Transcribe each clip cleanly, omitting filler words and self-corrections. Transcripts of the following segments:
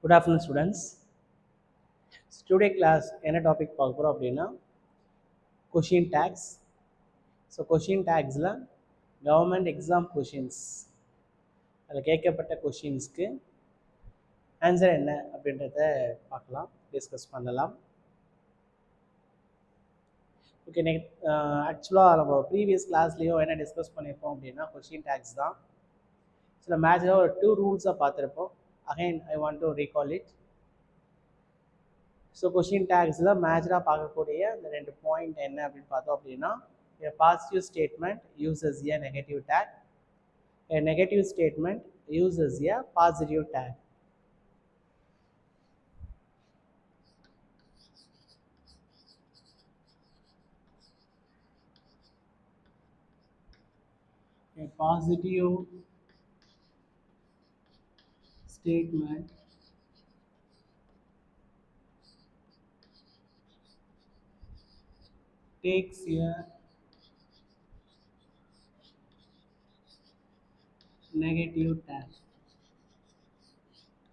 Good afternoon, students. Today class என்ன topic பார்க்க போகிறோம் அப்படின்னா கொஷின் டேக்ஸ். ஸோ கொஷின் டேக்ஸில் கவர்மெண்ட் எக்ஸாம் கொஷின்ஸ் அதில் கேட்கப்பட்ட கொஷின்ஸ்க்கு ஆன்சர் என்ன அப்படின்றத பார்க்கலாம், டிஸ்கஸ் பண்ணலாம். ஓகே, ஆக்சுவலாக நம்ம ப்ரீவியஸ் கிளாஸ்லேயும் என்ன டிஸ்கஸ் பண்ணியிருப்போம் அப்படின்னா கொஷின் டேக்ஸ் தான். சில மேட்சில் ஒரு 2 ரூல்ஸாக பார்த்துருப்போம். Again I want to recall it. So question டேக்ஸில் மேட்சாக பார்க்கக்கூடிய இந்த 2 பாயிண்ட் என்ன அப்படின்னு பார்த்தோம் அப்படின்னா, a positive statement uses a negative tag, a negative statement uses a positive tag. A positive statement takes a negative tag. A negative statement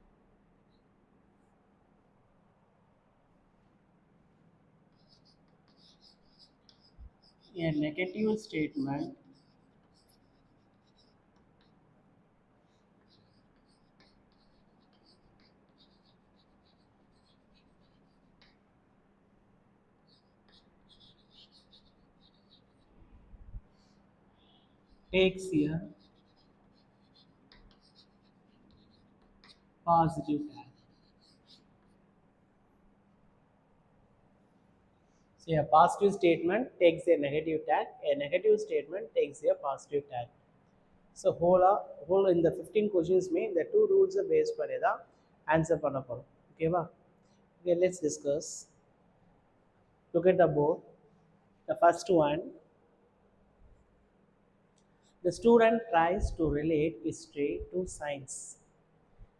takes a positive tag. So a positive statement takes a negative tag, a negative statement takes a positive tag. So whole in the 15 questions में the 2 rules based பண்ணி தான் answer பண்ண போகிறோம். ஓகேவா? Okay, let's discuss. Look at the board. The first one, the student tries to relate history to science.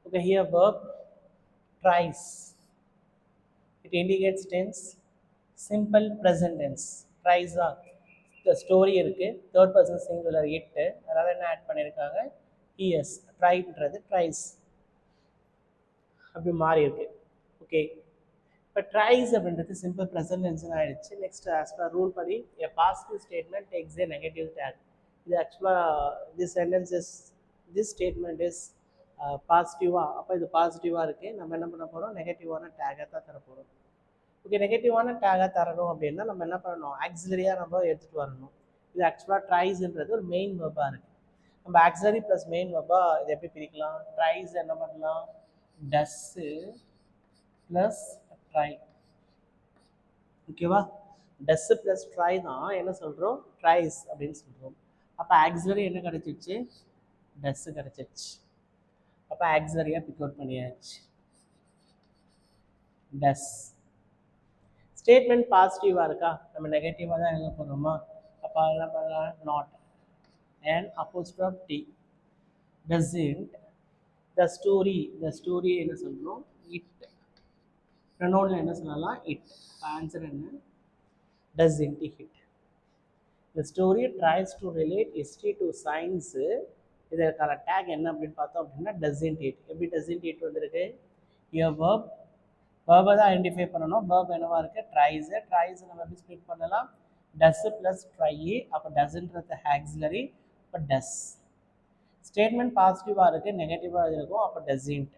Okay, here verb tries. It indicates tense, simple present tense. Tries are the story இருக்கு, third person singular it, அதனால என்ன add பண்ணியிருக்காங்க, es. ட்ரைன்றது ட்ரைஸ் அப்படி மாறி இருக்கு. Okay, இப்போ ட்ரைஸ் அப்படின்றது simple present டென்ஸ்னு ஆயிடுச்சு. நெக்ஸ்ட் ஆஸ் பர் ரூல் படி a positive statement takes a negative tag. இது ஆக்சுவலாக this statement is பாசிட்டிவாக, அப்போ இது பாசிட்டிவாக இருக்குது. நம்ம என்ன பண்ண போகிறோம், நெகட்டிவான டேகாக தான் தர போகிறோம். ஓகே, நெகட்டிவான டேகாக தரணும் அப்படின்னா நம்ம என்ன பண்ணணும், ஆக்சிலரியாக நம்ம எடுத்துகிட்டு வரணும். இது ஆக்சுவலாக ட்ரைஸ்ன்றது ஒரு மெயின் வெர்பாக இருக்குது. நம்ம ஆக்சிலரி ப்ளஸ் மெயின் வெர்பாக இது எப்படி பிரிக்கலாம், ட்ரைஸ் என்ன பண்ணலாம், டஸ்ஸு ப்ளஸ் ட்ரை. ஓகேவா, டஸ்ஸு ப்ளஸ் ட்ரை தான் என்ன சொல்கிறோம், ட்ரைஸ் அப்படின்னு சொல்கிறோம். அப்போ ஆக்சிலரி என்ன கிடச்சிச்சு, டஸ்ஸு கிடச்சிருச்சு. அப்போ ஆக்சிலரியாக பிக் அவுட் பண்ணியாச்சு, டஸ். ஸ்டேட்மெண்ட் பாசிட்டிவாக இருக்கா, நம்ம நெகட்டிவாக தான் எழுத போகிறோமா, அப்போ என்ன பண்ணலாம், not and apostrophe T. Doesn't the story என்ன சொல்கிறோம், இட். ப்ரொனவுனில் என்ன சொல்லலாம், இட். ஆன்சர் என்ன, doesn't it. The story tries to relate history to science. இதற்கான டேக் என்ன அப்படின்னு பார்த்தோம் அப்படின்னா டஸ்ன்ட் இட். எப்படி டஸ்ன்ட் இட் வந்திருக்கு, here verb தான் ஐடென்டிஃபை பண்ணணும். verb என்னவா இருக்கு, ட்ரைஸ். ட்ரைஸ் நம்ம எப்படி ஸ்ப்ளிட் பண்ணலாம், டஸ் ப்ளஸ் ட்ரை. அப்போ டஸ்ன்றது ஆக்சிலரி, அப்போ டஸ். ஸ்டேட்மெண்ட் பாசிட்டிவாக இருக்குது, நெகட்டிவாக இருக்கும், அப்போ டஸ்ன்ட்.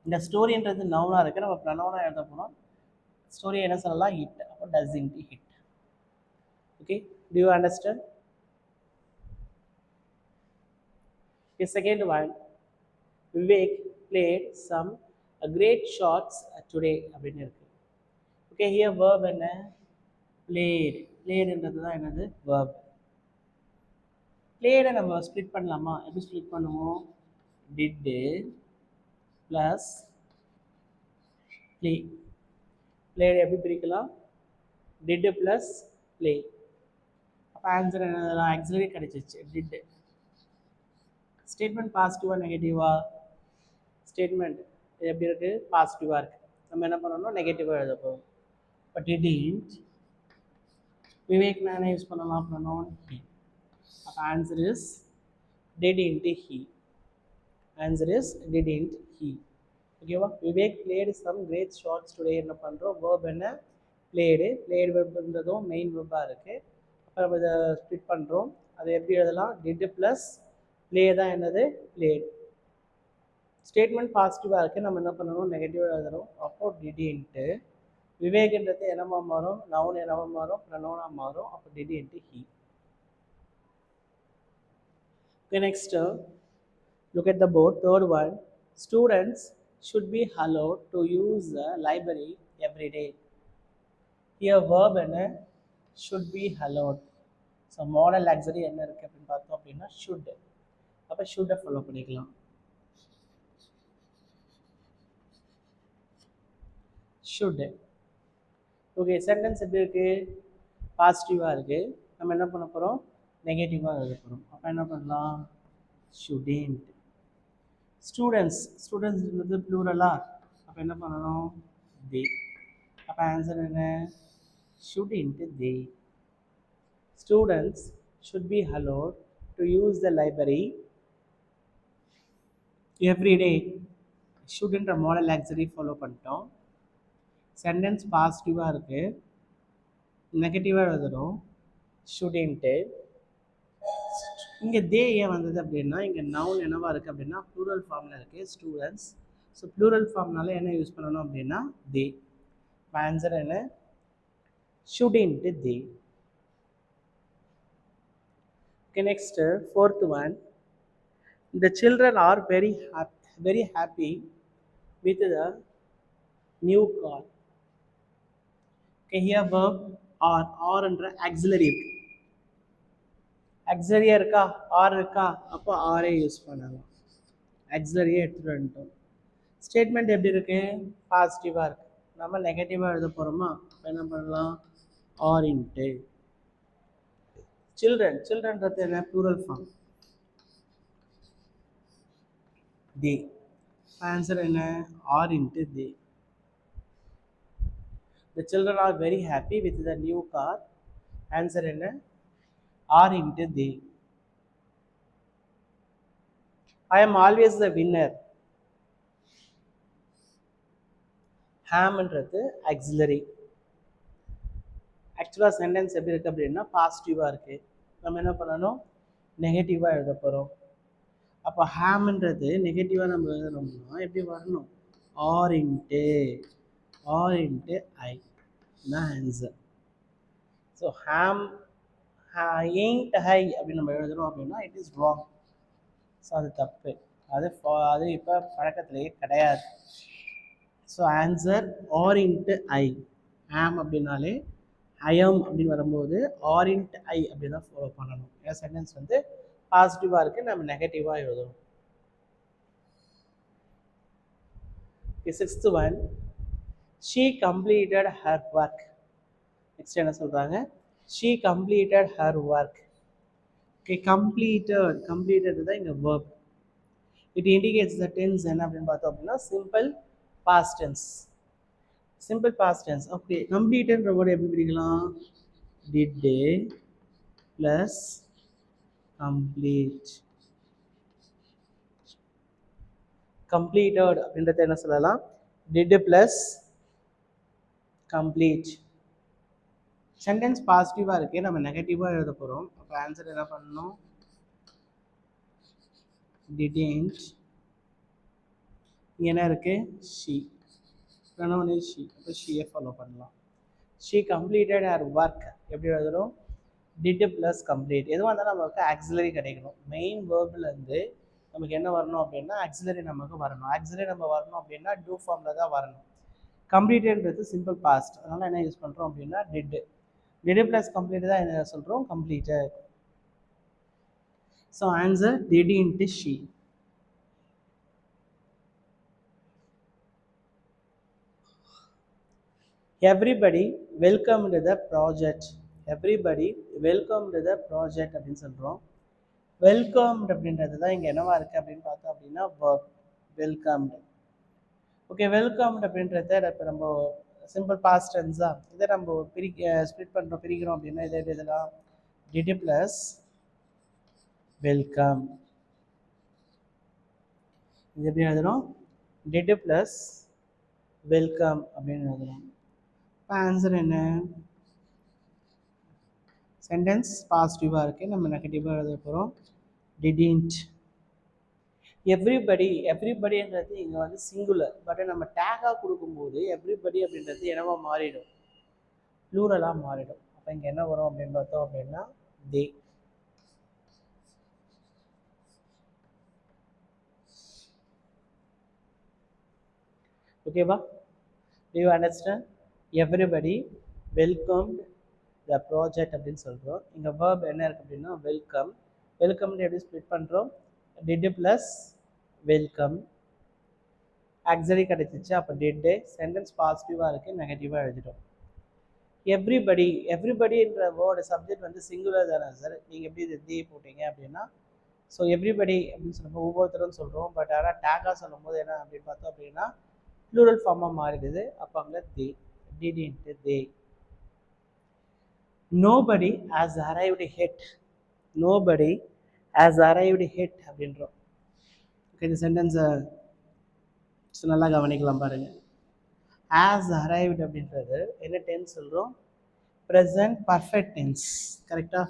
இந்த ஸ்டோரின்றது நவுனாக இருக்குது, நம்ம ப்ரொனவுனாக எழுத போகிறோம். ஸ்டோரி என்ன சொல்லலாம், ஹிட். அப்போ டஸ்ன்ட் hit. Okay, do you understand? The second one, Vivek played some great shots today அப்படின்னு இருக்கு. Okay, here verb என்ன, playedன்றது தான் என்னது, verb. played நம்ம ஸ்ப்ளிட் பண்ணலாமா, எப்படி ஸ்ப்ளிட் பண்ணுவோம், did plus play. played எப்படி பிரிக்கலாம், did plus play. அப்போ ஆன்சர் என்ன, ஆக்சிலரி கிடைச்சிச்சு, டிட். ஸ்டேட்மெண்ட் பாசிட்டிவாக நெகட்டிவா, ஸ்டேட்மெண்ட் எப்படி இருக்குது, பாசிட்டிவாக இருக்குது. நம்ம என்ன பண்ணணும், நெகட்டிவாக எழுத போகிறோம். இப்போ டிடின்ட், விவேக் நான் என்ன யூஸ் பண்ணலாம், ப்ரொனவுன் ஹி. அப்போ answer is didn't he. Answer is didn't he. ஓகேவா? Vivek played some great shots today. என்ன பண்ணுறோம்? வேர்ப் என்ன? பிளேடு வெர்ப்ன்றதும் மெயின் வெர்பாக இருக்குது. அப்போ நம்ம இதை ஸ்பிட் பண்ணுறோம். அதை எப்படி எழுதலாம்? டிட் ப்ளஸ் பிளே தான் என்னது? பிளேடு. ஸ்டேட்மெண்ட் பாசிட்டிவாக இருக்குது, நம்ம என்ன பண்ணணும்? நெகட்டிவாக எழுதணும். அப்போ டிடின்ட்டு விவேக்ன்றது என்னமா மாறும்? நவுன் என்னவா மாறும்? ப்ரனவுனாக மாறும். அப்போ டிடின்ட்டு he. Okay, next, look at the board. Third one, students should be allowed to use the library every day. Here verb என்ன? Should be allowed. So modal auxiliary என்ன இருக்கு அப்படின்னு பார்த்தோம் அப்படின்னா should. அப்போ should ஃபாலோ பண்ணிக்கலாம். should. ஓகே, சென்டென்ஸ் எப்படி இருக்கு? பாசிட்டிவாக இருக்கு. நம்ம என்ன பண்ண போகிறோம்? நெகட்டிவாக எழுத போகிறோம். அப்போ என்ன பண்ணலாம்? shouldn't. ஸ்டூடெண்ட்ஸ்ன்றது ப்ளூரலா? அப்போ என்ன பண்ணணும்? they. அப்போ ஆன்சர் என்ன? shouldn't they. Students should be allowed to use the library every day. shouldன்ற மாடல் ஆக்சுவலி ஃபாலோ பண்ணிட்டோம். சென்டென்ஸ் பாசிட்டிவாக இருக்குது, நெகட்டிவாக எழுதணும். shouldn't. இங்கே தே ஏன் வந்தது அப்படின்னா, இங்கே நவுன் என்னவா இருக்குது அப்படின்னா ப்ளூரல் ஃபார்மில் இருக்குது, ஸ்டூடெண்ட்ஸ். ஸோ ப்ளூரல் ஃபார்ம்னால என்ன யூஸ் பண்ணணும் அப்படின்னா தே. ஆன்சர் என்ன? shouldn't they. Okay, next, fourth one. The children are very happy with the new car. Okay, here verb or என்ற auxiliary இருக்கு. auxiliary இருக்கா? ஆர் இருக்கா? அப்போ ஆரே யூஸ் பண்ணலாம். auxiliary எடுத்துகிட்டு வந்துட்டோம். ஸ்டேட்மெண்ட் எப்படி இருக்கு? பாசிட்டிவாக இருக்கு. நம்ம நெகட்டிவாக எழுத போகிறோமா? என்ன பண்ணலாம்? ஆர் இன்ட்டு சில்ட்ரன்றது என்ன? Plural form. they. ஆன்சர் என்ன? R into they. The children are very happy with the new car. Answer என்ன? R into they. I am always the winner. ஹாம்ன்றது auxiliary. ஆக்சுவலாக சென்டென்ஸ் எப்படி இருக்குது அப்படின்னா பாசிட்டிவாக இருக்குது. நம்ம என்ன பண்ணணும்? நெகட்டிவாக எழுத போகிறோம். அப்போ ஹாம்ன்றது நெகட்டிவாக நம்ம எழுதணும்னா எப்படி வரணும்? ஆர் இன்ட்டு ஐ தான் ஆன்சர். ஸோ ஹாம் ain't ஹை அப்படின்னு நம்ம எழுதுறோம் அப்படின்னா இட் இஸ் ராங். ஸோ அது தப்பு. அது இப்போ பழக்கத்திலேயே கிடையாது. ஸோ ஆன்சர் ஆர் இன்ட்டு ஐ. ஹாம் அப்படின்னாலே ஐஎம் அப்படின்னு வரும்போது ஆர் இன்ட்டு ஐ அப்படி தான் ஃபாலோ பண்ணணும். ஏன்னா சென்டென்ஸ் வந்து பாசிட்டிவாக இருக்குது, நம்ம நெகட்டிவாக எழுதணும். Sixth one, she completed her work. Next என்ன சொல்கிறாங்க? She completed her work. Okay, completed தான் இங்கே verb. It indicates the tense என்ன அப்படின்னு பார்த்தோம் அப்படின்னா simple past tense. Simple past tense. Okay, கம்ப்ளீட்டட்ன்ற வேர்டு எப்படி பிடிக்கலாம்? Did plus complete. கம்ப்ளீட்டட் அப்படின்றத என்ன சொல்லலாம்? Did plus complete. சென்டென்ஸ் பாசிட்டிவாக இருக்குது, நம்ம நெகட்டிவாக எழுத போகிறோம். அப்போ ஆன்சர் என்ன பண்ணணும்? didn't. என்ன இருக்குது? ஷீ. Pronoun is she. அப்போ ஷீயை ஃபாலோ பண்ணலாம். ஷீ கம்ப்ளீட்டட் ஹர் ஒர்க் எப்படி எழுதுறோம்? Did plus complete. எதுவாக இருந்தாலும் நமக்கு ஆக்சிலரி கிடைக்கணும். மெயின் வேர்ப்லேருந்து நமக்கு என்ன வரணும் அப்படின்னா ஆக்சிலரி நமக்கு வரணும். ஆக்சிலரி நம்ம வரணும் அப்படின்னா டூ ஃபார்மில் தான் வரணும். கம்ப்ளீட்டட்ன்றது சிம்பிள் பாஸ்ட், அதனால் என்ன யூஸ் பண்ணுறோம் அப்படின்னா டிட் ப்ளஸ் கம்ப்ளீட் தான் என்ன சொல்கிறோம்? Completed. So answer did into she. Everybody welcome to the project. Everybody welcome to the project அப்படின்னு சொல்கிறோம். வெல்கம்டு அப்படின்றது தான் இங்கே என்னவா இருக்குது அப்படின்னு பார்த்தோம் அப்படின்னா verb. வெல்கம்டு. ஓகே, வெல்கம்டு அப்படின்றத இப்போ நம்ம சிம்பிள் பாஸ்ட் டென்ஸா இதை நம்ம ஸ்ப்ளிட் பண்ணுறோம், பிரிக்கிறோம் அப்படின்னா இதை இதெல்லாம் டிட் ப்ளஸ் வெல்கம். இது எப்படி எழுதுறோம்? did plus welcome அப்படின்னு எழுதுறோம். இப்போ ஆன்சர் என்ன? சென்டென்ஸ் பாசிட்டிவாக இருக்குது, நம்ம நெகட்டிவாக எழுத போகிறோம். didn't. எவ்ரிபடின்றது இங்கே வந்து சிங்குலர், பட் நம்ம டேகாக கொடுக்கும்போது எவ்ரிபடி அப்படின்றது என்னவா மாறிடும்? ப்ளூரலாக மாறிடும். அப்போ இங்கே என்ன வரும் அப்படின்னு பார்த்தோம் அப்படின்னா தே. ஓகேவா? Do you understand? Everybody welcomed the project அப்படின்னு சொல்கிறோம். இங்கே verb என்ன இருக்குது அப்படின்னா வெல்கம். வெல்கம்னு எப்படி ஸ்ப்ளிட் பண்ணுறோம்? did plus welcome. ஆக்ஸிலரி கிடைச்சிச்சு, அப்போ did. சென்டென்ஸ் பாசிட்டிவாக இருக்குது, நெகட்டிவாக எழுதிட்டோம். எவ்ரிபடின்ற வேர்டு சப்ஜெக்ட் வந்து சிங்குலர் தானே சார், நீங்கள் எப்படி இது தே போட்டீங்க அப்படின்னா, ஸோ எவ்ரிபடி அப்படின்னு சொல்லும்போது ஒவ்வொருத்தரும் சொல்கிறோம், பட் ஆனால் டேக்காக சொல்லும் போது என்ன அப்படின்னு பார்த்தோம் அப்படின்னா ப்ளூரல் ஃபார்மாக மாறிடுது. அப்போ அங்கே they, didn't they. Nobody has arrived yet. Nobody has arrived yet அப்படின்றோம். ஓகே, இந்த சென்டென்ஸை நல்லா கவனிக்கலாம் பாருங்கள். ஹாஸ் அரைவ்டு அப்படின்றது என்ன டென்ஸ் சொல்கிறோம்? Present perfect tense. கரெக்டாக?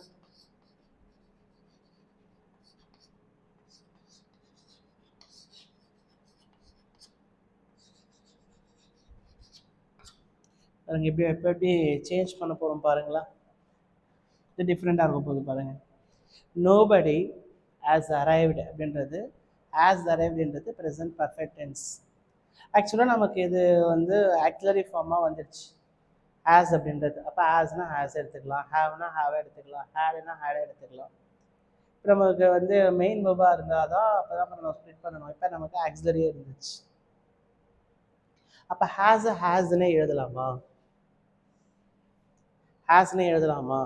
பாருங்கள் எப்படி எப்படி சேஞ்ச் பண்ண போகிறோம் பாருங்களா. இது டிஃப்ரெண்ட்டாக இருக்கும் போது பாருங்கள். நோபடி ஹாஸ் அரைவ்டு அப்படின்றது, ஹாஸ் அரைவ்டுன்றது ப்ரெசன்ட் பர்ஃபெக்ட் டென்ஸ். ஆக்சுவலாக நமக்கு இது வந்து ஆக்சிலரி ஃபார்மாக வந்துடுச்சு ஹேஸ் அப்படின்றது. அப்போ ஹேஸ்னா ஹேஸ் எடுத்துக்கலாம், ஹேவ்னா ஹேவ் எடுத்துக்கலாம், ஹேடுனா ஹேட் எடுத்துக்கலாம். இப்போ நமக்கு வந்து மெயின் வெர்பாக இருந்தால் தான் அப்போ தான் நம்ம ஸ்ப்ளிட் பண்ணணும். இப்போ நமக்கு ஆக்சிலரியே இருந்துச்சு. அப்போ ஹேஸ்னே எழுதலாமா? ஹேஸ்னே எழுதலாமா?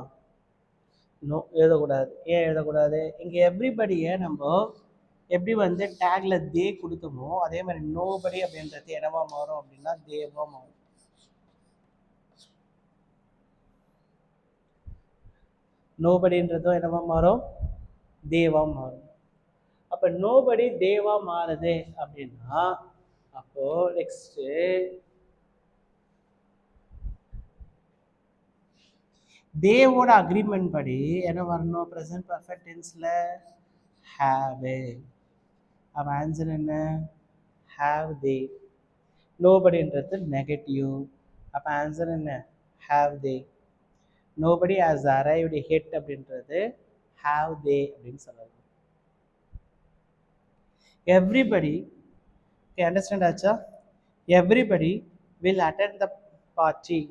நோ, எழுதக்கூடாது. ஏன் எழுதக்கூடாது? இங்கே எவ்ரிபடியை நம்ம எப்படி வந்து டேக்ல தே கொடுத்தோமோ அதே மாதிரி நோபடி அப்படின்றது என்னவா மாறும் அப்படின்னா தேவா மாறும். நோபடின்றதும் என்னவா மாறும்? தேவா மாறும். அப்போ நோபடி தேவா மாறுது அப்படின்னா அப்போ நெக்ஸ்ட்டு தேவோட அக்ரிமெண்ட் படி என்ன வரணும்? ப்ரெசன்ட் பர்ஃபெக்ட் டென்ஸில் ஹேவ். அப்போ ஆன்சர் என்ன? Have they. நோபடின்றது நெகட்டிவ். அப்போ ஆன்சர் என்ன? Have they. Nobody has arrived yet அப்படின்றது ஹேவ் தே அப்படின்னு சொல்லலாம். எவ்ரிபடி, அண்டர்ஸ்டாண்ட் ஆச்சா? Everybody will attend the party.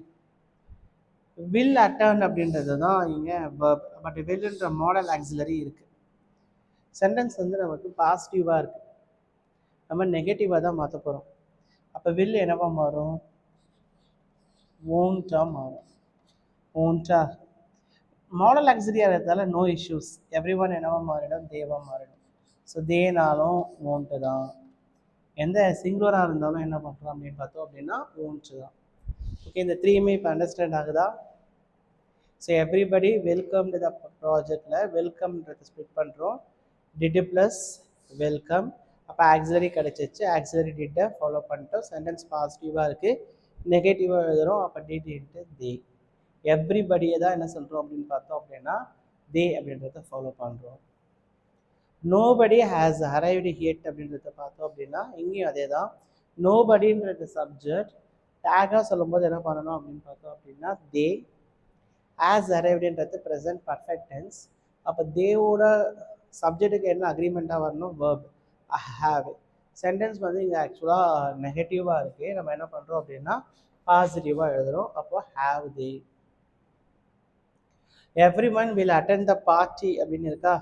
Will attend அப்படின்றது தான் இங்கே verb, பட் வில்ன்ற மாடல் ஆக்சிலரி இருக்குது. சென்டென்ஸ் வந்து நமக்கு பாசிட்டிவாக இருக்குது, நம்ம நெகட்டிவாக தான் மாற்ற போகிறோம். அப்போ வில் என்னவா மாறும்? ஓன்ட்டாக மாறும். ஓன்ட்டா மாடல் ஆக்சிலரியாக இருக்கிறதால நோ இஷ்யூஸ். எவ்ரி ஒன் என்னவா மாறிடும்? தேவா மாறிடும். ஸோ தேனாலும் ஓன்ட்டு தான். எந்த சிங்குலராக இருந்தாலும் என்ன பண்ணுறோம் அப்படின்னு பார்த்தோம் அப்படின்னா ஓன்ட்டு தான். ஓகே, இந்த த்ரீயுமே இப்போ அண்டர்ஸ்டாண்ட் ஆகுதா? ஸோ எவ்ரிபடி வெல்கம் டு த ப்ராஜெக்டில் வெல்கம்ன்றதை ஸ்ப்ளிட் பண்ணுறோம். Did plus welcome. அப்போ ஆக்சிலரி கிடச்சிச்சு, ஆக்சிலரி டிட்டை ஃபாலோ பண்ணிட்டோம். சென்டென்ஸ் பாசிட்டிவாக இருக்குது, நெகட்டிவாக எழுதுகிறோம். அப்போ டிட் இன்ட்டு தே. எவ்ரிபடியை தான் என்ன சொல்கிறோம் அப்படின்னு பார்த்தோம் அப்படின்னா தே அப்படின்றத ஃபாலோ பண்ணுறோம். நோபடி ஹேஸ் அரைவ்டு ஹியட் அப்படின்றத பார்த்தோம் அப்படின்னா இங்கேயும் அதே தான். நோபடின்றது சப்ஜெக்ட், டேகாக சொல்லும்போது என்ன பண்ணணும் அப்படின்னு பார்த்தோம் அப்படின்னா தே. ஹேஸ் அரைவ்டுன்றது ப்ரெசன்ட் பர்ஃபெக்ட் டென்ஸ். அப்போ தேவோட சப்ஜெக்ட்டுக்கு என்ன அக்ரிமெண்ட்டாக வரணும்? Verb have. சென்டென்ஸ் வந்து இங்கே ஆக்சுவலாக நெகட்டிவாக இருக்குது, நம்ம என்ன பண்ணுறோம் அப்படின்னா பாசிட்டிவாக எழுதுகிறோம். அப்போ have they. Every one will attend the party அப்படின்னு இருக்கா?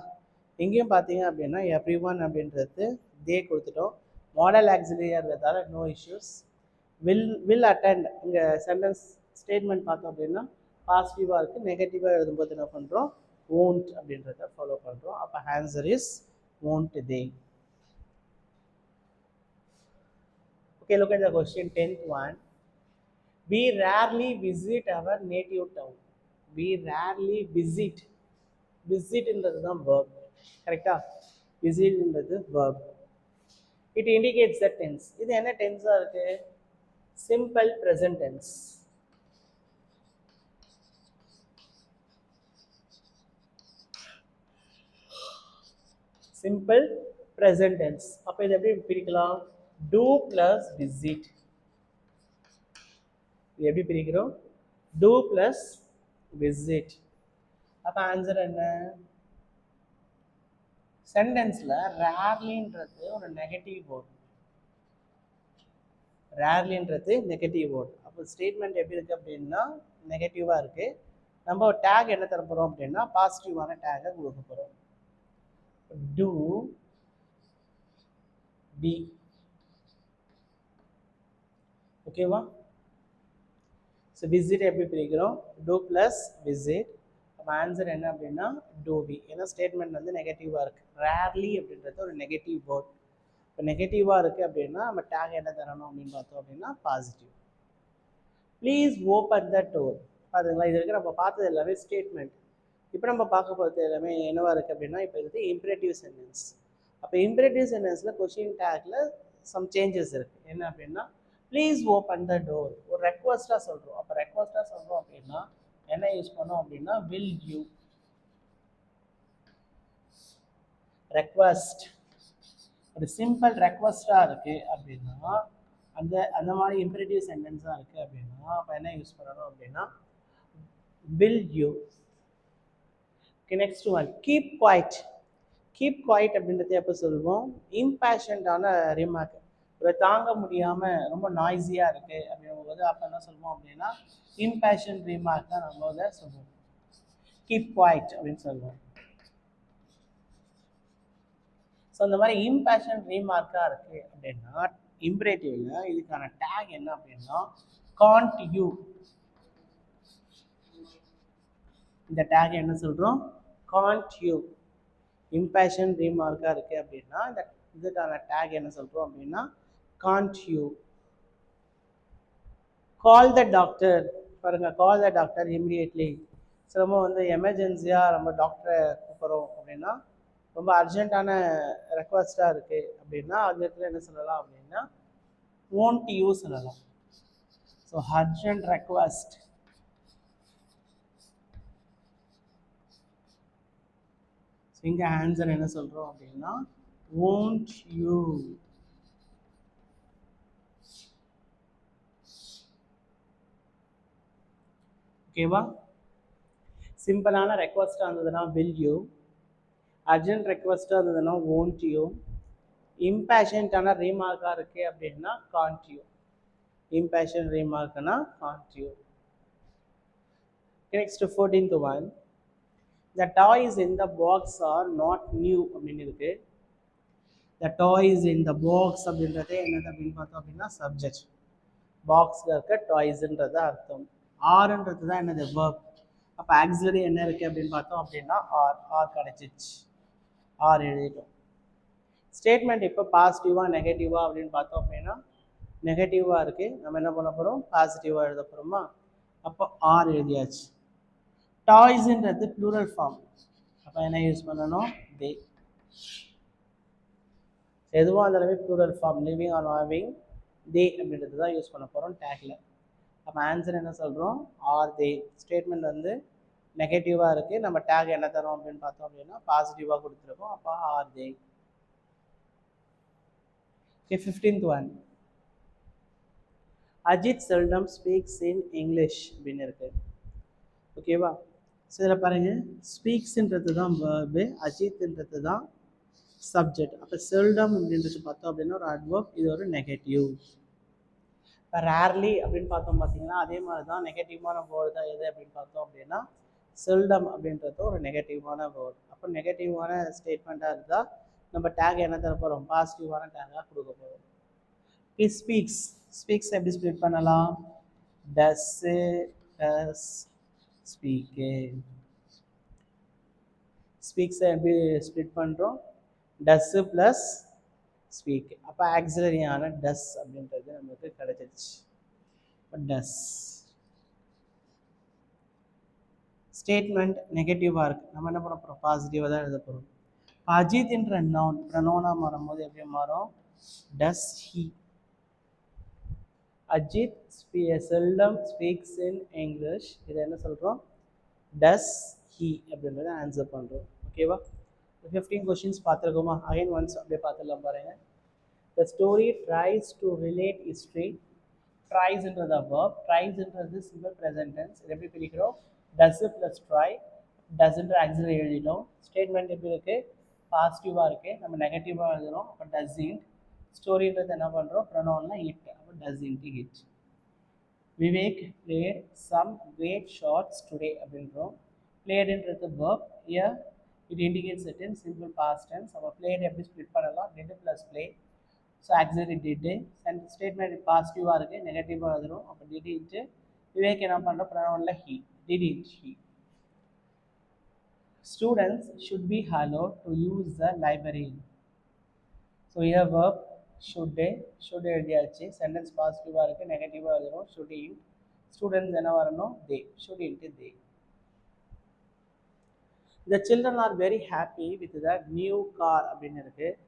எங்கேயும் பார்த்தீங்க அப்படின்னா எவ்ரி ஒன் அப்படின்றது தே கொடுத்துட்டோம். மாடல் ஆக்சிலரியாக இருக்கிறதால நோ இஷ்யூஸ். வில் அட்டெண்ட் இங்கே சென்டென்ஸ் ஸ்டேட்மெண்ட் பார்த்தோம் அப்படின்னா பாசிட்டிவாக இருக்குது, நெகட்டிவாக எழுதும்போது என்ன பண்ணுறோம்? won't அப்படின்றத ஃபாலோ பண்ணுறோம். அப்போ answer is won't they. Okay, look at the question 10th one. We rarely visit our native town. We rarely visit. Visitன்றது தான் verb. கரெக்டா? Visitன்றது verb. It indicates the tense. இது என்ன டென்ஸாக இருக்கு? Simple present tense. Simple present tense. அப்போ இது எப்படி பிரிக்கலாம்? Do plus visit. இது எப்படி பிரிக்கிறோம்? Do plus visit. அப்போ ஆன்சர் என்ன? சென்டென்ஸில் ரேர்லின்றது ஒரு நெகட்டிவ் வேர்ட். ரேர்லின்றது நெகட்டிவ் வேர்ட். அப்போ ஸ்டேட்மெண்ட் எப்படி இருக்குது அப்படின்னா நெகட்டிவாக இருக்குது. நம்ம ஒரு டேக் என்ன தர போகிறோம் அப்படின்னா பாசிட்டிவான டேகை கொடுக்க போகிறோம். To be. ஓகேவா? ஸோ விசிட் எப்படி பிரிக்கிறோம்? Do plus visit. அப்போ ஆன்சர் என்ன அப்படின்னா டூ பி. ஏன்னா ஸ்டேட்மெண்ட் வந்து நெகட்டிவாக இருக்குது. ரேர்லி அப்படின்றது ஒரு நெகட்டிவ் வேர்ட். இப்போ நெகட்டிவாக இருக்குது அப்படின்னா நம்ம டேக் என்ன தரணும் அப்படின்னு பார்த்தோம் அப்படின்னா positive. Please open the door. அதுங்களா இது வரைக்கும் நம்ம பார்த்தது எல்லாமே ஸ்டேட்மெண்ட். இப்போ நம்ம பார்க்க போகிறது எல்லாமே என்னவா இருக்குது அப்படின்னா இப்போ இது இம்பரேட்டிவ் சென்டென்ஸ். அப்போ இம்பரேட்டிவ் சென்டென்ஸில் கொஷின் டேக்கில் சம் சேஞ்சஸ் இருக்குது. என்ன அப்படின்னா ப்ளீஸ் ஓப்பன் த டோர் ஒரு ரெக்வஸ்ட்டாக சொல்கிறோம். அப்போ ரெக்வஸ்ட்டாக சொல்கிறோம் அப்படின்னா என்ன யூஸ் பண்ணோம் அப்படின்னா வில் யூ. ரெக்வஸ்ட் ஒரு சிம்பிள் ரெக்வஸ்ட்டாக இருக்குது அப்படின்னா அந்த மாதிரி இம்பரேட்டிவ் சென்டென்ஸாக இருக்குது அப்படின்னா அப்போ என்ன யூஸ் பண்ணணும் அப்படின்னா will you. Next one keep quiet. Keep quiet அப்படின்றத எப்போ சொல்லுவோம்? இம்பேஷண்டான ரிமார்க். ஒரு தாங்க முடியாமல் ரொம்ப நாய்ஸியாக இருக்குது அப்படிங்கும்போது அப்போ என்ன சொல்லுவோம் அப்படின்னா இம்பேஷன் ரிமார்க் தான் நம்ம அதை சொல்லுவோம். கீப் குவைட் அப்படின்னு சொல்லுவோம். ஸோ அந்த மாதிரி இம்பேஷன் ரீமார்க்காக இருக்குது அப்படின்னா இம்பரேட்டிவ்ல இதுக்கான டேக் என்ன அப்படின்னா காண்ட் யூ. இந்த டேக் என்ன சொல்கிறோம்? Gantt you. இம்பேஷன் ரீமார்க்காக இருக்குது அப்படின்னா இந்த இதுக்கான டேக் என்ன சொல்கிறோம் அப்படின்னா can't you. Call the doctor. பாருங்கள், கால் த டாக்டர் இம்மிடியட்லி. ஸோ நம்ம வந்து எமர்ஜென்சியாக நம்ம டாக்டரை கூப்பிட்றோம் அப்படின்னா ரொம்ப அர்ஜென்ட்டான ரெக்வஸ்ட்டாக இருக்குது அப்படின்னா அந்த இடத்துல என்ன சொல்லலாம் அப்படின்னா won't you சொல்லலாம். So urgent request. ஸோ இங்கே ஆன்சர் என்ன சொல்கிறோம் அப்படின்னா won't you. ஓகேவா? சிம்பிளான ரெக்வஸ்ட்டாக இருந்ததுன்னா வில் யூ. அர்ஜென்ட் ரெக்வஸ்ட்டாக இருந்ததுன்னா won't you. இம்பேஷண்டான ரீமார்க்காக இருக்குது அப்படின்னா காண்ட் யூ. இம்பேஷன் ரீமார்க்னா can't you. Next 14th one. The toys in the box are not new அப்படின்னு இருக்குது. The toys in the box அப்படின்றது என்னது அப்படின்னு பார்த்தோம் அப்படின்னா சப்ஜெக்ட். பாக்ஸில் இருக்க டாய்ஸுன்றது அர்த்தம். ஆர்ன்றது தான் என்னது வேர்ப். அப்போ ஆக்சிலரி என்ன இருக்குது அப்படின்னு பார்த்தோம் அப்படின்னா ஆர் கிடச்சிச்சு. ஆர் எழுதிட்டோம். ஸ்டேட்மெண்ட் இப்போ பாசிட்டிவாக நெகட்டிவாக அப்படின்னு பார்த்தோம் அப்படின்னா நெகட்டிவாக இருக்குது. நம்ம என்ன பண்ண போகிறோம்? பாசிட்டிவாக எழுத போகிறோமா? அப்போ ஆர் எழுதியாச்சு. டாய்ஸுன்றது ப்ளூரல் ஃபார்ம். அப்போ என்ன யூஸ் பண்ணணும்? தே. எதுவும் அந்த plural form living or having they அப்படின்றது தான் யூஸ் பண்ண போகிறோம் டேக்கில். அப்போ ஆன்சர் என்ன சொல்கிறோம்? ஆர் தே. ஸ்டேட்மெண்ட் வந்து நெகட்டிவாக இருக்குது. நம்ம டேக் என்ன தரோம் அப்படின்னு பார்த்தோம் அப்படின்னா பாசிட்டிவாக கொடுத்துருக்கோம். அப்போ are they. Okay, 15th one. Ajith seldom speaks in English அப்படின்னு இருக்குது. ஓகேவா? ஸோ இதில் பாருங்கள், ஸ்பீக்ஸுன்றது தான் வேர்பு, அஜித்ன்றது தான் சப்ஜெக்ட். அப்போ செல்டம் அப்படின்றது பார்த்தோம் அப்படின்னா ஒரு அட்வர்ப், இது ஒரு நெகட்டிவ். இப்போ ரேர்லி அப்படின்னு பார்த்தோம் பார்த்தீங்கன்னா அதே மாதிரி தான் நெகட்டிவான வேர்டு தான் எது அப்படின்னு பார்த்தோம் அப்படின்னா செல்டம் அப்படின்றது ஒரு நெகட்டிவான வேர்டு. அப்போ நெகட்டிவான ஸ்டேட்மெண்ட்டாக இருந்தால் நம்ம டேக் என்ன தர போகிறோம்? பாசிட்டிவான டேக்காக கொடுக்க போகிறோம். ஸ்பீக்ஸ். ஸ்பீக்ஸ் எப்படி ஸ்ப்ளிட் பண்ணலாம்? டஸ், டஸ், ஸ்பீக்கு. ஸ்பீக்ஸை எப்படி ஸ்ப்ளிட் பண்ணுறோம்? டஸ்ஸு ப்ளஸ் ஸ்பீக். அப்போ ஆக்சிலரியான டஸ் அப்படின்றது நமக்கு கிடைச்சிருச்சு. டஸ். ஸ்டேட்மெண்ட் நெகட்டிவாக இருக்குது. நம்ம என்ன பண்ண போகிறோம்? பாசிட்டிவாக தான் எழுத போகிறோம். அஜித் என்ற நவுன் ப்ரனோனாக மாறும்போது எப்படி மாறும்? Does he? Ajit seldom speaks in English. இதை என்ன சொல்கிறோம்? Does he அப்படின்றத ஆன்சர் பண்ணுறோம். ஓகேவா? 15 கொஷின்ஸ் பார்த்துருக்கோமா? அகைன் ஒன்ஸ் அப்படியே பார்த்துடலாம் பாருங்க. The story tries to relate history. Tries என்றது verb. Tries என்றது simple present tense. இது எப்படி பிரிக்கிறோம்? Does plus try. Does என்ற auxiliary எழுதிட்டோம். ஸ்டேட்மெண்ட் எப்படி இருக்கு? பாசிட்டிவாக இருக்கு. நம்ம நெகட்டிவாக எழுதுறோம். அப்போ doesn't. ஸ்டோரின்றது என்ன பண்ணுறோம்? ப்ரொனவுன்ல it. அப்போ doesn't it. Vivek played some great shots today அப்படின்றோம். Played என்றது verb. Here it indicates it in simple past tense. அப்போ played எப்படி ஸ்ப்ளிட் பண்ணலாம்? Did plus play. So auxiliary did and statement பாசிட்டிவாக இருக்குது, நெகட்டிவாக எழுதுறோம். அப்போ டிடிட்டு விவேக் என்ன பண்ணுறோம்? ப்ரொனவுன்ல ஹி. டிடிட் he. Students should be allowed to use the library. So here verb should எழுதியாச்சு. சென்டென்ஸ் பாசிட்டிவாக இருக்குது, நெகட்டிவாக எழுதுறோம். should in. ஸ்டூடெண்ட்ஸ் என்ன வரணும்? they. should into they. The children are very happy with the new car அப்படின்னு இருக்குது.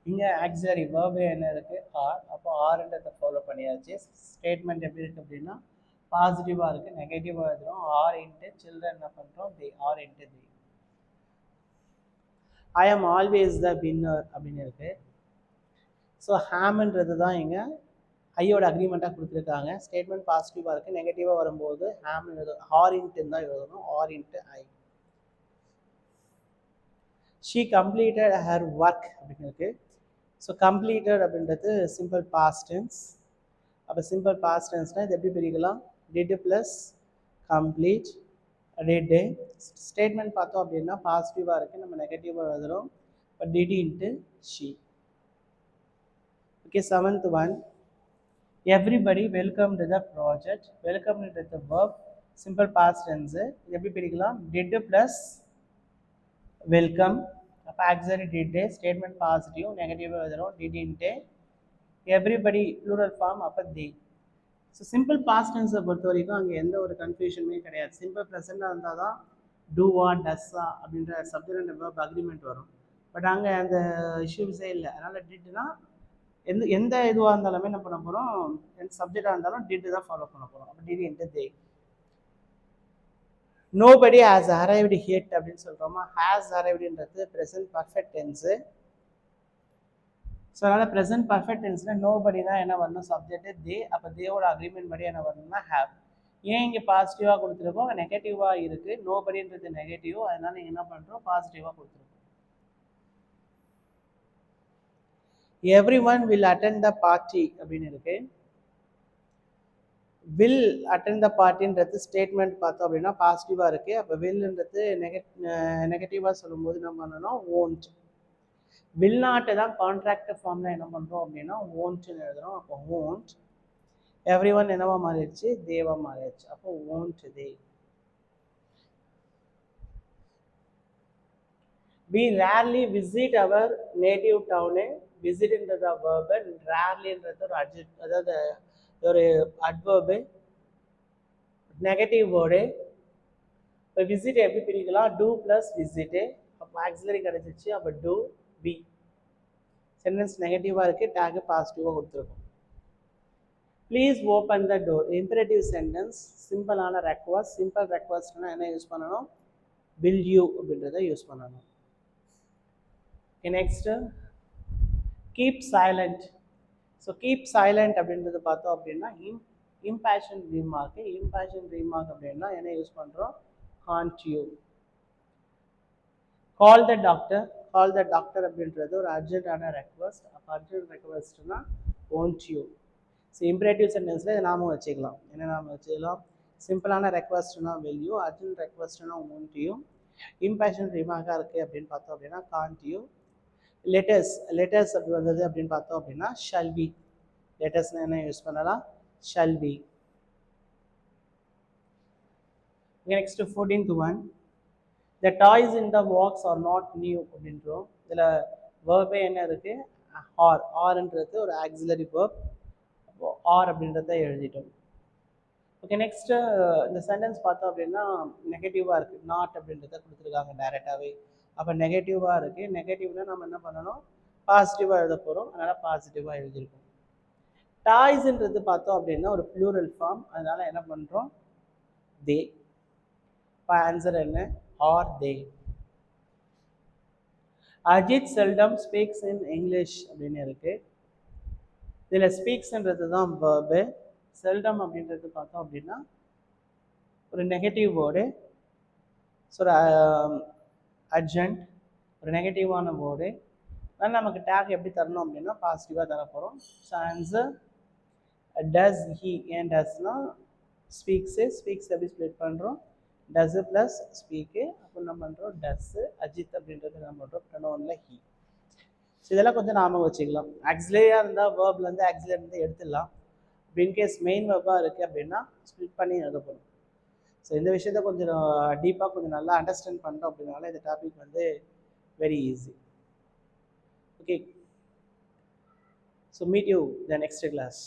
இங்கே ஆக்சிலரி வேர்பு என்ன இருக்குது? ஆர். அப்போ ஆர்ன்றதை ஃபாலோ பண்ணியாச்சு. ஸ்டேட்மெண்ட் எப்படி இருக்குது அப்படின்னா பாசிட்டிவாக இருக்குது, நெகட்டிவாக எழுதுகிறோம். ஆர் இன்ட்டு சில்ட்ரன் என்ன பண்ணுறோம்? தே. ஆர் இன்ட்டு தே. ஐ ஆம் ஆல்வேஸ் த வின்னர் அப்படின்னு இருக்குது. ஸோ ஹேம்ன்றது தான் இங்கே ஐயோட அக்ரிமெண்ட்டாக கொடுத்துருக்காங்க. ஸ்டேட்மெண்ட் பாசிட்டிவாக இருக்குது, நெகட்டிவாக வரும்போது ஹேம் எழுதும். ஆர் இன்ட்டு தான் எழுதணும். ஆர் into I. She completed her work அப்படின்னு இருக்குது. ஸோ கம்ப்ளீட்டட் அப்படின்றது சிம்பிள் பாஸ்ட் டென்ஸ். அப்போ சிம்பிள் பாஸ்ட் டென்ஸ்னால் இது எப்படி பிரிக்கலாம்? Did plus complete did. Statement பார்த்தோம் அப்படின்னா பாசிட்டிவாக இருக்குது, நம்ம நெகட்டிவாக எழுதுகிறோம். இப்போ did into she. Okay, 7th one. Everybody welcome to the project. வெல்கம்ன்றது வேர்ப், சிம்பிள் பாஸ்ட் டென்ஸு. இது எப்படி பிரிக்கலாம்? Did plus welcome. அப்போ ஆக்சிலரி டிட். ஸ்டேட்மெண்ட் பாசிட்டிவ், நெகட்டிவாக எழுதுகிறோம். Did into everybody plural form. அப்போ தே. ஸோ சிம்பிள் பாஸ்ட் டென்ஸை பொறுத்த வரைக்கும் அங்கே எந்த ஒரு கன்ஃபியூஷனுமே கிடையாது. சிம்பிள் ப்ரெசென்ட்டாக இருந்தால் தான் டூவா டஸ்ஸா அப்படின்ற சப்ஜெக்ட் அண்ட் வெர்ப் அக்ரிமெண்ட் வரும். பட் அங்கே அந்த இஷ்யூஸே இல்லை. அதனால் டிட்னா எந்த இதுவாக இருந்தாலுமே என்ன பண்ண போகிறோம்? எந்த சப்ஜெக்டாக இருந்தாலும் டிட்டு தான் ஃபாலோ பண்ண போகிறோம். அப்போ did into they. Nobody has arrived yet அப்படின்னு சொல்கிறோமா? ஹேஸ் அரைவ்டுன்றது ப்ரெசன்ட் பர்ஃபெக்ட் டென்ஸு. ஸோ அதனால் ப்ரெசன்ட் பர்ஃபெக்ட் டென்ஸில் நோபடி தான் என்ன வரணும்? Subject they. அப்போ தேவோட அக்ரிமெண்ட் படி என்ன வரணும்னா ஹேவ். ஏன் இங்கே பாசிட்டிவாக கொடுத்துருக்கோம்? நெகட்டிவாக இருக்குது. நோபடின்றது நெகட்டிவ், அதனால் நீங்கள் என்ன பண்ணுறோம்? பாசிட்டிவாக கொடுத்துருக்கோம். Every one will attend the party அப்படின்னு இருக்கு. வில் அட்டெண்ட் த பார்ட்டின்றது ஸ்டேட்மெண்ட் பார்த்தோம் அப்படின்னா பாசிட்டிவாக இருக்குது. அப்போ வில்ன்றது நெகட்டிவாக சொல்லும்போது என்ன பண்ணணும்? ஓன்ட். வில் நாட்டு தான் கான்ட்ராக்ட் ஃபார்மில் என்ன பண்ணுறோம் அப்படின்னா ஓன்ட்னு எழுதுகிறோம். அப்போ ஓன்ட். எவ்ரி ஒன் என்னவா மாறிடுச்சு? தேவா மாறிடுச்சு. அப்போ won't they. we rarely visit our native town. விசிட்ன்றது verb, rarelyன்றது ஒரு adjective, அதாவது ஒரு adverb, நெகட்டிவ் வேர்டு. இப்போ விசிட் எப்படி பிரிக்கலாம்? Do plus visit. அப்போ ஆக்சிலரி கிடச்சிச்சு. அப்போ டூ பி. சென்டென்ஸ் நெகட்டிவாக இருக்குது, டேக்கு பாசிட்டிவாக கொடுத்துருக்கோம். Please open the door. Imperative sentence, சிம்பிளான ரெக்வஸ்ட். சிம்பிள் ரெக்வஸ்ட்னா என்ன யூஸ் பண்ணணும்? வில் யூ அப்படின்றத யூஸ் பண்ணணும். Next keep silent. So keep silent அப்படின்றது பார்த்தோம் அப்படின்னா இம்பேஷன் ரீமார்க்கு. இம்பேஷன் ரீமார்க் அப்படின்னா என்ன யூஸ் பண்ணுறோம்? Can't you. Call the doctor. Call the doctor அப்படின்றது ஒரு அர்ஜென்ட்டான ரெக்வஸ்ட். அப்போ அர்ஜென்ட் ரெக்வஸ்ட்னா ஓன்ட் யூ. ஸோ இம்பரேட்டிவ் சென்டென்ஸில் இதை நாம வச்சுக்கலாம். என்ன நாம வச்சுக்கலாம்? சிம்பிளான ரெக்வஸ்ட்னா வில் யூ, அர்ஜென்ட் ரெக்வஸ்ட்னா ஓன்ட் யூ, இம்பேஷன் ரீமார்க்காக இருக்குது அப்படின்னு பார்த்தோம் அப்படின்னா கான்ட் யூ. லெட்டர்ஸ். லெட்டர்ஸ் அப்படி வந்தது அப்படின்னு பார்த்தோம் அப்படின்னா ஷல் பி. லெட்டர்ஸ்னா என்ன யூஸ் பண்ணலாம்? Shall be. Next 14th one. The toys in the box are not new அப்படின்றோம். இதில் வேர்பே என்ன இருக்குது? ஆர். ஆர்ன்றது ஒரு ஆக்சிலரி வேர்ப். அப்போ ஆர் அப்படின்றத எழுதிட்டோம். ஓகே, நெக்ஸ்ட்டு இந்த சென்டென்ஸ் பார்த்தோம் அப்படின்னா நெகட்டிவாக இருக்குது. நாட் அப்படின்றத கொடுத்துருக்காங்க டைரெக்டாகவே. அப்போ நெகட்டிவாக இருக்குது. நெகட்டிவ்னா நம்ம என்ன பண்ணணும்? பாசிட்டிவாக எழுத போகிறோம், அதனால் பாசிட்டிவாக எழுதியிருக்கோம். டாய்ஸ்ன்றது பார்த்தோம் அப்படின்னா ஒரு ப்ளூரல் ஃபார்ம், அதனால் என்ன பண்ணுறோம், தே. இப்போ ஆன்சர் என்ன, are they. Ajith seldom speaks in English அப்படின்னு இருக்கு. இதில் ஸ்பீக்ஸ்ன்றது தான் வேர்பு. செல்டம் அப்படின்றது பார்த்தோம் அப்படின்னா ஒரு நெகட்டிவ் வேர்டு. ஸோ ஒரு அர்ஜென்ட், ஒரு நெகட்டிவான வேர்டு. அதனால் நமக்கு டேக் எப்படி தரணும் அப்படின்னா பாசிட்டிவாக தர போகிறோம். So answer does he. ஏன் டஸ்னா ஸ்பீக்ஸு, ஸ்பீக்ஸ் எப்படி ஸ்ப்ளிட் பண்ணுறோம், டஸ்ஸு ப்ளஸ் ஸ்பீக்கு. அப்போ நம்ம பண்ணுறோம் டஸ்ஸு. அஜித் அப்படின்றது நம்ம பண்ணுறோம் ப்ரொனவுனில் ஹி. ஸோ இதெல்லாம் கொஞ்சம் நாம வச்சுக்கலாம். ஆக்சிலரியாக இருந்தால் வேர்ப்லேருந்து ஆக்சிலரி இருந்து எடுத்துடலாம். இன்கேஸ் மெயின் வேர்பாக இருக்குது அப்படின்னா ஸ்ப்ளிட் பண்ணி எழுத போகிறோம். ஸோ இந்த விஷயத்த கொஞ்சம் டீப்பாக கொஞ்சம் நல்லா அண்டர்ஸ்டாண்ட் பண்ணிட்டோம் அப்படின்னால இந்த டாபிக் வந்து very easy. Okay, so meet you the next class.